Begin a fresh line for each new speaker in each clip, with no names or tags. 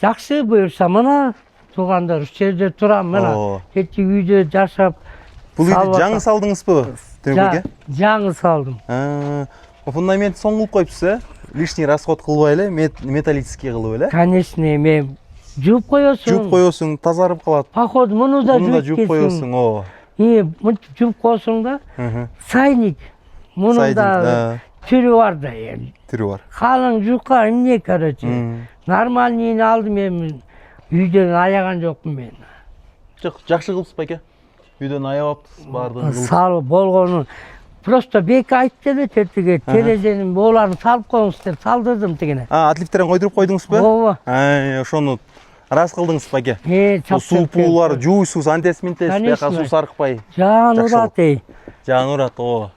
Жакшы буюрса мына туугандар ушул жерде турам мына. Кетчи үйдө жашап.
Бул үйдү жаңы салдыңызбы?
Жаңы салдым.
Фундамент соң кылып коюпсуз, э? Лишний расход кылбай эле, металлический кылып эле.
Конечно, мен жууп коесуң.
Жууп коесуң, тазарып калат.
Походу, муну да жууп
коесуң, ооба.
Мынтип жууп койсоң да, сайник. Мунун да түрү бар да эми.
Түрү бар.
Калың жука эмне, короче. Нормальныйын алдым эми. Үйдөн аяган жокмун мен.
Жок, жакшы кылыпсыз беке. Үйдөн аябаптысыз баардыгын.
Салып болгонун. Просто бек айтты эле тетиге терезенин бооларын салып коюңуз деп салдырдым тигине.
Отливтерин койдуруп койдуңузбу?
Ооба.
Ошону рас кылдыңыз беке.
Суу
пуулар жуусуз, антисминтес, бияка суу сарыкпай.
Жан урат
Жан урат, ооба.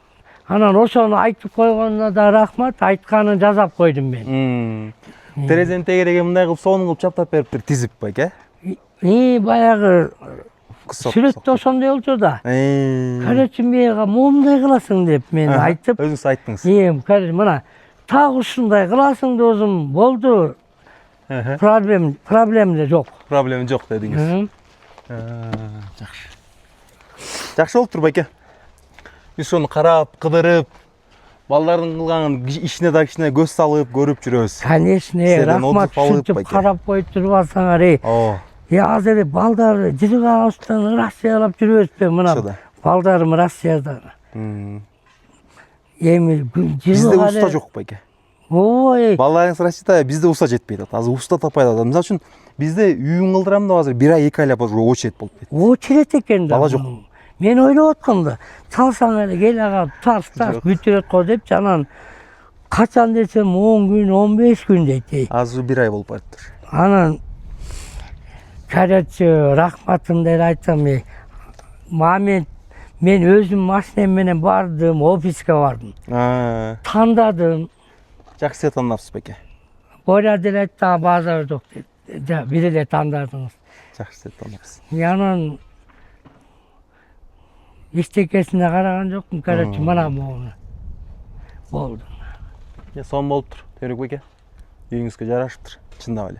Анан ошону айтып койгонуна да рахмат, айтканын жасап койдум мен.
Терезенин тегереге мындай кылып, сонун кылып чаптап бериптир, тизип беке.
Баягы сүрөттө ошондой болчу да. Короче, мага моундай кыласың деп мен айтып.
Өзүңүз айттыңыз.
Короче, мына так ушундай кыласың досум, болду. Проблем да жок.
Проблема жок дедиңиз. Жакшы. Жакшы болуптур беке. Биз ошону карап, кыдырып, балдардын кылганын ишине да кичине көз салып, көрүп жүрөбүз.
Конечно, рахмат, ушинтип карап коюп турбасаңар. Азыр балдар жыргак астан Россиялап жүрөбүзбү мына. Балдарым Россияда. Эми
бизде уста жок беке.
Ой.
Балдарыңыз Россияда, бизде уста жетпей атат. Азыр уста таппай атат. Мисалы үчүн бизде үйүн кылдырам деп азыр 1 ай 2 айлап уже очередь болуп кетти.
Очередь экен да.
Бала жок.
Мен ойлоп аткам да, салсаң эле кел ага тарс бүтүрөт го деп, анан качан десем 10 күн, 15 күн дейт.
Азыр 1 ай болуп калыптыр.
Анан короче, рахматымды айтсам, мен өзүм машинем менен бардым, офиске бардым. Тандадым.
Жакшы тандапсыз беке.
Боря деле айтты, базар жок дейт. Бир эле тандадыңыз.
Жакшы тандапсыз.
Анан эчтекесине караган жокмун, короче, мына моуну. Болду.
Сон болуптур, Төрөк беке. Үйүңүзгө жарашыптыр, чындап эле.